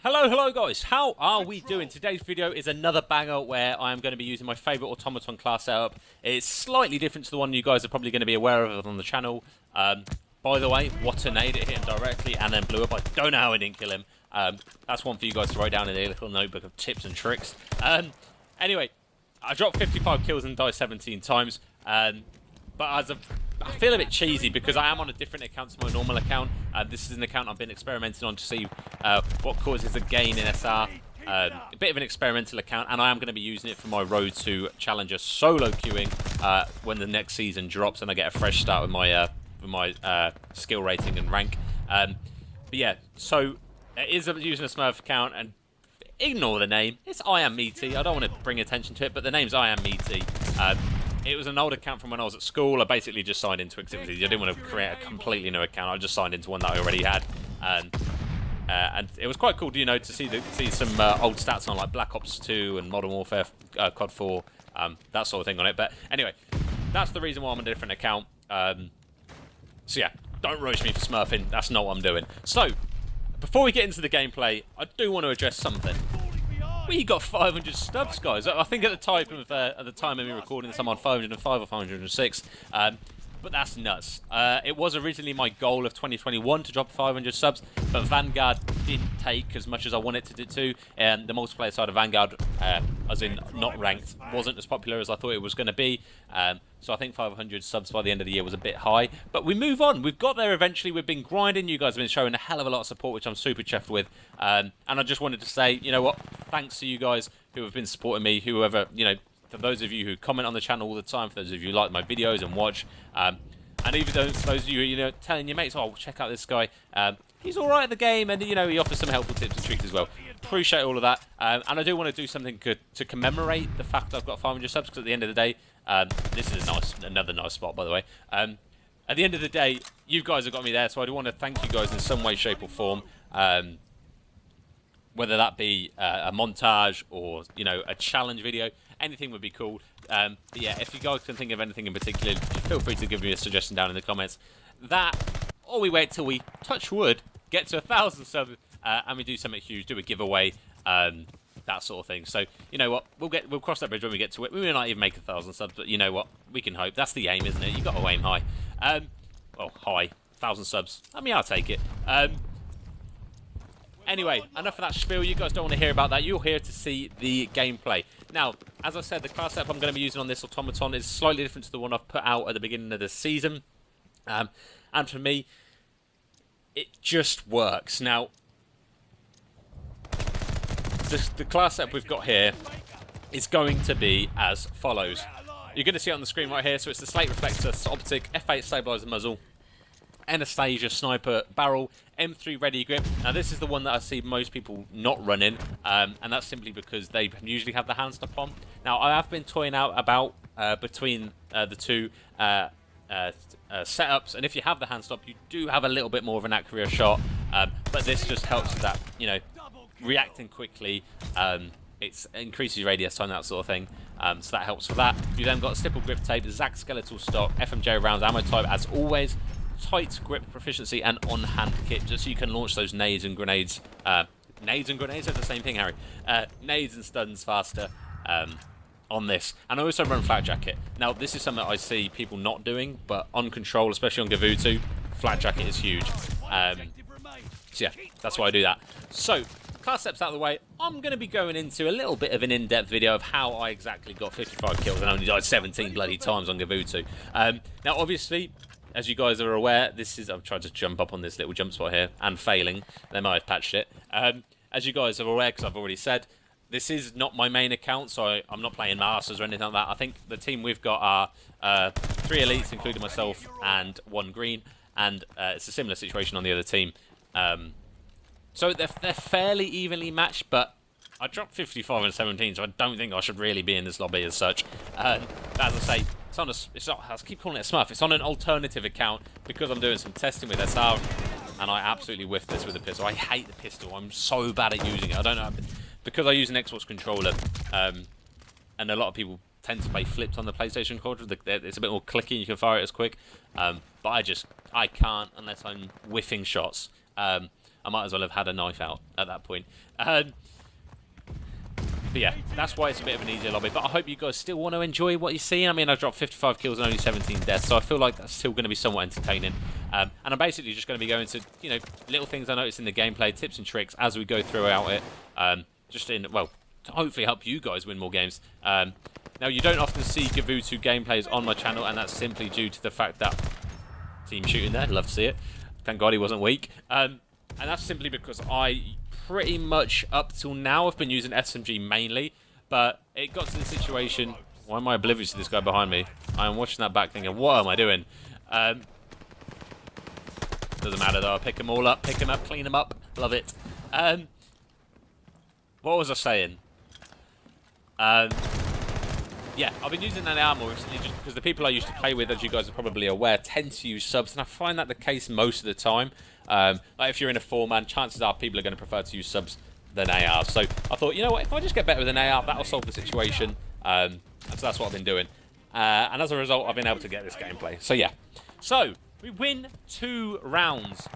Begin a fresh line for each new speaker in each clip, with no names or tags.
Hello guys, how are we doing? Today's video is another banger where I am going to be using my favourite Automaton class setup. It's slightly different to the one you guys are probably going to be aware of on the channel. By the way, what a nade, it hit him directly and then blew up. I don't know how I didn't kill him. That's one for you guys to write down in a little notebook of tips and tricks. Anyway, I dropped 55 kills and died 17 times. But I feel a bit cheesy because I am on a different account to my normal account. This is an account I've been experimenting on to see what causes a gain in SR. A bit of an experimental account, and I am going to be using it for my Road to Challenger solo queuing when the next season drops and I get a fresh start with my skill rating and rank. But yeah, so it is using a Smurf account, and ignore the name. It's I Am Meaty. I don't want to bring attention to it, but the name's I Am Meaty. It was an old account from when I was at school. I basically just signed into it because I didn't want to create a completely new account. I just signed into one that I already had, and it was quite cool, you know, to see some old stats on like Black Ops 2 and Modern Warfare, COD 4, that sort of thing on it. But anyway, that's the reason why I'm on a different account. So yeah, don't rush me for smurfing. That's not what I'm doing. So before we get into the gameplay, I do want to address something. We got 500 subs, guys. I think at the time of me recording this, I'm on 505 or 506. But that's nuts. It was originally my goal of 2021 to drop 500 subs, but Vanguard didn't take as much as I wanted it to. And the multiplayer side of Vanguard, as in not ranked, wasn't as popular as I thought it was going to be. So I think 500 subs by the end of the year was a bit high. But we move on. We've got there eventually. We've been grinding. You guys have been showing a hell of a lot of support, which I'm super chuffed with. And I just wanted to say, you know what? Thanks to you guys who have been supporting me, whoever, you know, for those of you who comment on the channel all the time, for those of you who like my videos and watch, and even those of you, you know, telling your mates, oh, check out this guy, he's all right at the game, and, you know, he offers some helpful tips and tricks as well. Appreciate all of that, and I do want to do something good to commemorate the fact I've got 500 subs, because at the end of the day, this is another nice spot, by the way. At the end of the day, you guys have got me there, so I do want to thank you guys in some way, shape, or form. Whether that be a montage or, you know, a challenge video, anything would be cool. But yeah, if you guys can think of anything in particular, feel free to give me a suggestion down in the comments. That, or we wait till we, touch wood, get to 1,000 subs, and we do something huge, do a giveaway, that sort of thing. So, you know what, we'll cross that bridge when we get to it. We may not even make 1,000 subs, but you know what, we can hope. That's the aim, isn't it? You got to aim high. Well, high, 1,000 subs. I mean, I'll take it. Anyway, enough of that spiel. You guys don't want to hear about that. You're here to see the gameplay. Now, as I said, the class setup I'm going to be using on this Automaton is slightly different to the one I've put out at the beginning of the season. And for me, it just works. Now, the class setup we've got here is going to be as follows. You're going to see it on the screen right here. So it's the Slate Reflector Optic, F8 Stabilizer Muzzle, Anastasia Sniper Barrel, M3 Ready Grip. Now this is the one that I see most people not running, and that's simply because they usually have the hand stop on. Now I have been toying out about between the two setups, and if you have the hand stop, you do have a little bit more of an accurate shot, but this just helps with that, you know, reacting quickly. It increases your radius time, that sort of thing, so that helps for that. You then got stipple grip tape, Zac skeletal stock, FMJ rounds, ammo type as always, tight grip proficiency, and on-hand kit, just so you can launch those nades and grenades. Nades and grenades are the same thing, Harry. Nades and stuns faster on this. And I also run flat jacket. Now, this is something I see people not doing, but on control, especially on Gavutu, flat jacket is huge. So yeah, that's why I do that. So, class steps out of the way, I'm going to be going into a little bit of an in-depth video of how I exactly got 55 kills and only died 17 bloody times on Gavutu. Now, obviously, as you guys are aware, this is... I've tried to jump up on this little jump spot here, and failing. They might have patched it. As you guys are aware, because I've already said, this is not my main account, so I'm not playing Masters or anything like that. I think the team we've got are 3 elites, including myself, and 1 green, and it's a similar situation on the other team. So they're fairly evenly matched, but I dropped 55 and 17, so I don't think I should really be in this lobby as such. But as I say, I keep calling it a Smurf. It's on an alternative account because I'm doing some testing with SR, and I absolutely whiffed this with a pistol. I hate the pistol. I'm so bad at using it. I don't know, because I use an Xbox controller, and a lot of people tend to play flipped on the PlayStation controller. It's a bit more clicky, you can fire it as quick. But I can't unless I'm whiffing shots. I might as well have had a knife out at that point. But yeah, that's why it's a bit of an easier lobby. But I hope you guys still want to enjoy what you're seeing. I mean, I dropped 55 kills and only 17 deaths, so I feel like that's still going to be somewhat entertaining. And I'm basically just going to be going to, you know, little things I noticed in the gameplay, tips and tricks as we go throughout it. Just in, well, to hopefully help you guys win more games. Now, you don't often see Gavutu gameplays on my channel, and that's simply due to the fact that team shooting there, love to see it. Thank God he wasn't weak. And that's simply because I pretty much up till now I've been using SMG mainly, but it got to the situation. Why am I oblivious to this guy behind me? I am watching that back thinking, what am I doing? Doesn't matter though, I'll pick them all up, pick them up, clean them up, love it. What was I saying? Yeah, I've been using that AR more recently just because the people I used to play with, as you guys are probably aware, tend to use subs, and I find that the case most of the time. Like if you're in a 4-man, chances are people are going to prefer to use subs than AR. So I thought, you know what, if I just get better with an AR, that'll solve the situation. And so that's what I've been doing. And as a result, I've been able to get this gameplay. So yeah. So, we win 2 rounds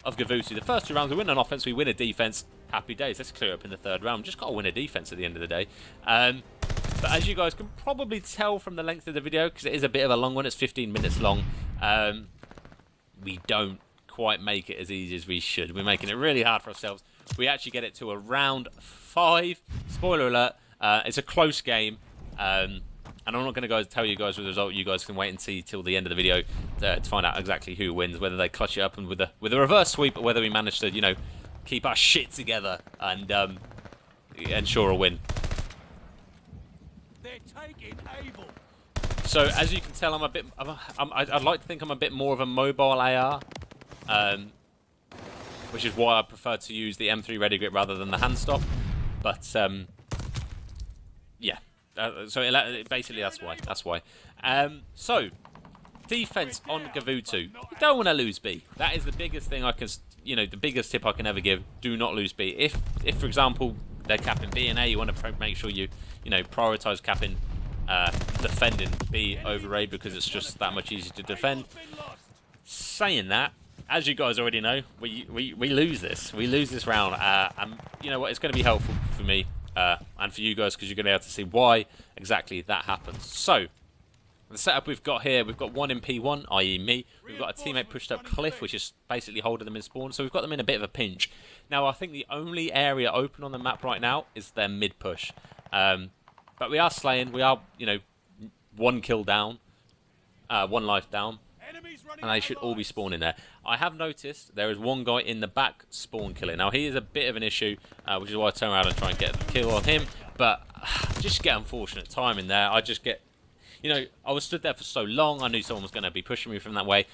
of Gavutu. The first 2 rounds, we win on offense, we win a defense. Happy days. Let's clear up in the 3rd round. Just got to win a defense at the end of the day. But as you guys can probably tell from the length of the video, because it is a bit of a long one, it's 15 minutes long, we don't quite make it as easy as we should. We're making it really hard for ourselves. We actually get it to a round 5. Spoiler alert, it's a close game. And I'm not going to tell you guys the result. You guys can wait and see till the end of the video to find out exactly who wins, whether they clutch it up and with a reverse sweep, or whether we manage to, you know, keep our shit together and ensure a win. So as you can tell, I'd like to think I'm a bit more of a mobile AR, which is why I prefer to use the M3 Ready Grip rather than the hand stop. But yeah, so basically that's why. So defense on Gavutu, you don't want to lose B. That is the biggest thing I can, you know, the biggest tip I can ever give. Do not lose B. If for example they're capping B and A, you want to make sure you know, prioritize capping, defending B over A, because it's just that much easier to defend. Saying that, as you guys already know, we lose this. We lose this round, and you know what? It's going to be helpful for me and for you guys, because you're going to be able to see why exactly that happens. So the setup we've got here, we've got one in P1, i.e. me. We've got a teammate pushed up Cliff, which is basically holding them in spawn. So we've got them in a bit of a pinch. Now, I think the only area open on the map right now is their mid push. But we are slaying. We are, you know, 1 kill down, 1 life down, and they should all be spawning there. I have noticed there is one guy in the back spawn killing. Now, he is a bit of an issue, which is why I turn around and try and get the kill on him. But just get unfortunate timing there. I just get, you know, I was stood there for so long. I knew someone was going to be pushing me from that way.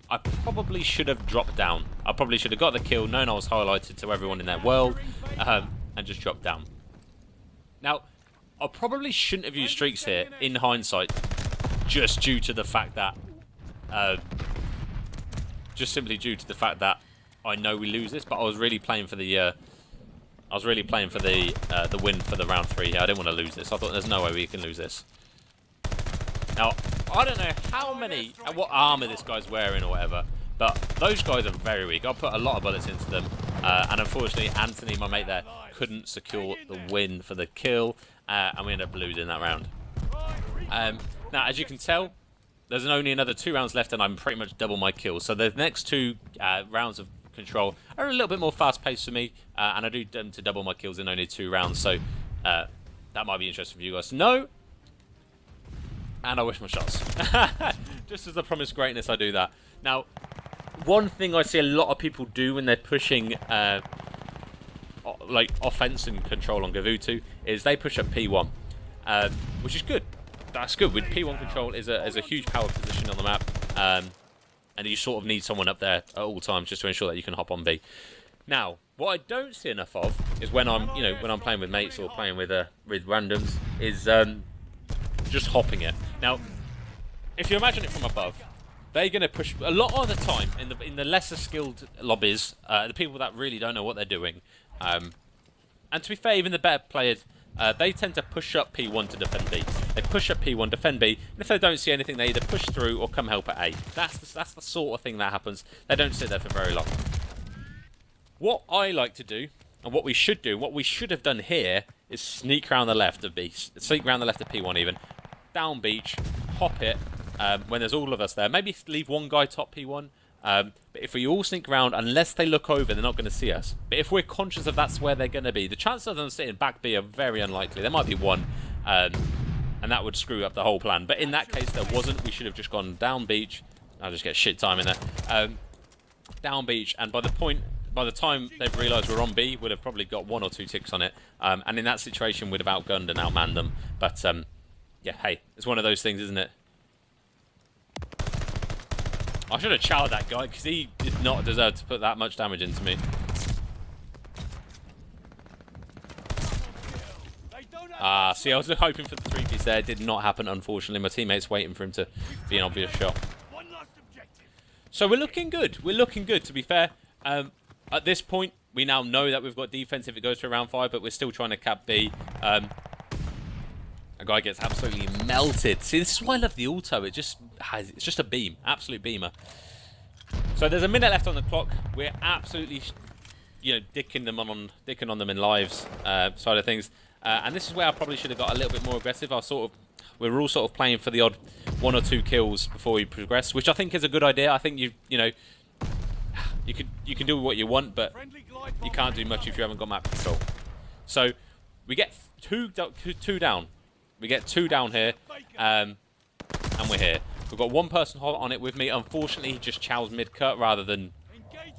I probably should have dropped down. I probably should have got the kill, known I was highlighted to everyone in their world, and just dropped down. Now, I probably shouldn't have used streaks here, in hindsight, just due to the fact that, I know we lose this. But I was really playing for the, the win for the round 3 here. I didn't want to lose this. I thought there's no way we can lose this. Now, I don't know how many, what armor this guy's wearing or whatever, but those guys are very weak. I put a lot of bullets into them, and unfortunately, Anthony, my mate there, couldn't secure the win for the kill, and we ended up losing that round. Now, as you can tell, there's only another 2 rounds left, and I'm pretty much double my kills. So the next 2 rounds of control are a little bit more fast-paced for me, and I do tend to double my kills in only 2 rounds, so that might be interesting for you guys to know. And I wish my shots. Just as the promised greatness, I do that. Now, one thing I see a lot of people do when they're pushing like offense and control on Gavutu is they push up P1, which is good. That's good. With P1 control is a huge power position on the map, and you sort of need someone up there at all times just to ensure that you can hop on B. Now, what I don't see enough of is when I'm playing with mates or playing with randoms is just hopping it. Now, if you imagine it from above, they're going to push a lot of the time in the lesser skilled lobbies, the people that really don't know what they're doing. And to be fair, even the better players, they tend to push up P1 to defend B. They push up P1, defend B, and if they don't see anything, they either push through or come help at A. That's the sort of thing that happens. They don't sit there for very long. What I like to do, and what we should do, what we should have done here, is sneak around the left of B, sneak around the left of P1 even, down beach, hop it, when there's all of us there. Maybe leave one guy top P1, but if we all sneak around, unless they look over, they're not going to see us. But if we're conscious of that's where they're going to be, the chances of them sitting back B are very unlikely. There might be one, and that would screw up the whole plan. But in that case, there wasn't. We should have just gone down beach. I'll just get shit time in there. Down beach, and by the time they've realised we're on B, we'd have probably got 1 or 2 ticks on it. And in that situation, we'd have outgunned and outmanned them. But, yeah, hey, it's one of those things, isn't it? I should have chowed that guy, because he did not deserve to put that much damage into me. See, I was hoping for the 3-piece there. It did not happen, unfortunately. My teammate's waiting for him to be an obvious shot. So we're looking good. We're looking good, to be fair. At this point, we now know that we've got defense if it goes to round 5, but we're still trying to cap B. A guy gets absolutely melted. See, this is why I love the auto. It's just a beam, absolute beamer. So there's a minute left on the clock. We're absolutely, dicking on them in lives side of things. And this is where I probably should have got a little bit more aggressive. We were all sort of playing for the odd 1 or 2 kills before we progress, which I think is a good idea. I think you can do what you want, but you can't do much if you haven't got map control. So we get two down. We get 2 down here, and we're here. We've got 1 person on it with me. Unfortunately, he just chows mid-cut rather than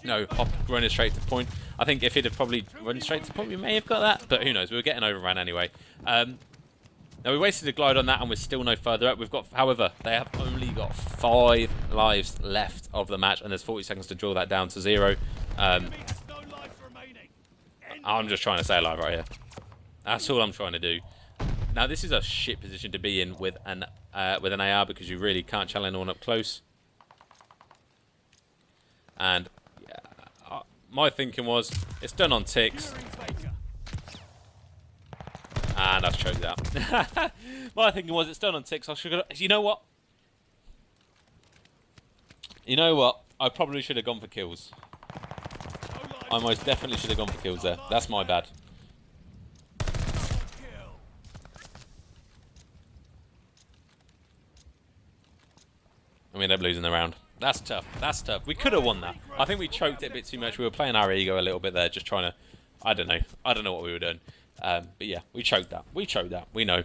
running straight to point. I think if he'd have probably run straight to point, we may have got that, but who knows? We were getting overrun anyway. Now we wasted a glide on that, and we're still no further up. However, they have only got 5 lives left of the match, and there's 40 seconds to draw that down to 0. I'm just trying to stay alive right here. That's all I'm trying to do. Now this is a shit position to be in with an AR, because you really can't challenge anyone up close. And yeah, my thinking was, it's done on ticks. And I've choked out. My thinking was, it's done on ticks. You know what? I probably should have gone for kills. I most definitely should have gone for kills there. That's my bad. And we end up losing the round. That's tough. That's tough. We could have won that. I think we choked it a bit too much. We were playing our ego a little bit there, just trying to... I don't know what we were doing. But yeah, we choked that. We choked that. We know.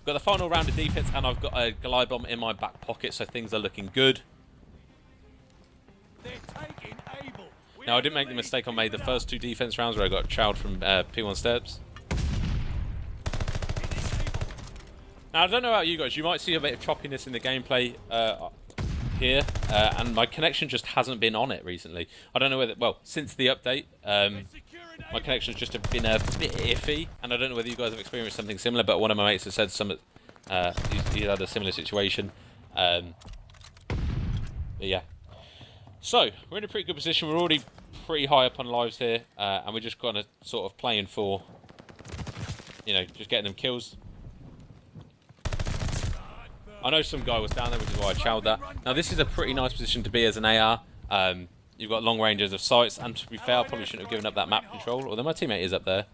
Got the final round of defense, and I've got a glide bomb in my back pocket, so things are looking good. Now, I didn't make the mistake I made the first 2 defense rounds where I got chowed from P1 steps. Now, I don't know about you guys. You might see a bit of choppiness in the gameplay here, and my connection just hasn't been on it recently. I don't know whether... Well, since the update, my connection's just been a bit iffy, and I don't know whether you guys have experienced something similar, but one of my mates has said he had a similar situation. But yeah. So, we're in a pretty good position. We're already pretty high up on lives here, and we're just kind of sort of playing for, just getting them kills. I know some guy was down there, which is why I chowed that. Now, this is a pretty nice position to be as an AR. You've got long ranges of sights, and to be fair, I probably shouldn't have given up that map control, although my teammate is up there.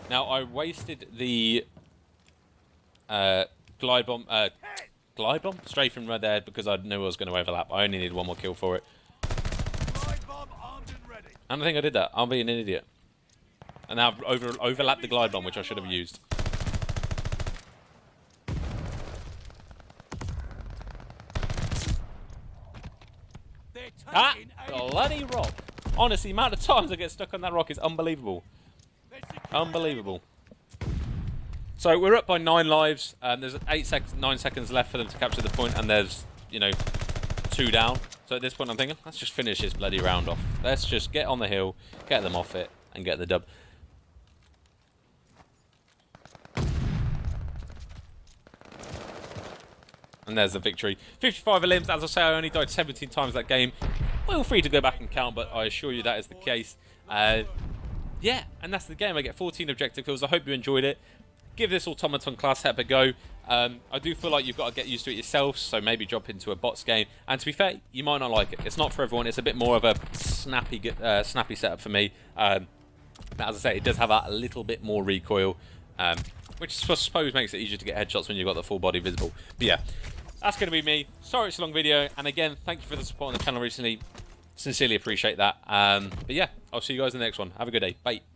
Now, I wasted the glide bomb strafing right there because I knew I was going to overlap. I only needed 1 more kill for it. And I think I did that. I'm being an idiot. And now I've overlapped the glide bomb, which I should have used. Ah! Bloody rock. Honestly, the amount of times I get stuck on that rock is unbelievable. Unbelievable. So we're up by 9 lives. There's 9 seconds left for them to capture the point, and there's, 2 down. So at this point I'm thinking, let's just finish this bloody round off. Let's just get on the hill, get them off it, and get the dub. And there's the victory. 55 limbs. As I say, I only died 17 times that game. Feel free to go back and count, but I assure you that is the case. Yeah, and that's the game. I get 14 objective kills. I hope you enjoyed it. Give this Automaton class setup a go. I do feel like you've got to get used to it yourself, so maybe drop into a bots game. And to be fair, you might not like it. It's not for everyone. It's a bit more of a snappy setup for me. But as I say, it does have a little bit more recoil, which I suppose makes it easier to get headshots when you've got the full body visible. But yeah, that's going to be me. Sorry it's a long video, and again, thank you for the support on the channel recently. Sincerely appreciate that. But yeah, I'll see you guys in the next one. Have a good day. Bye.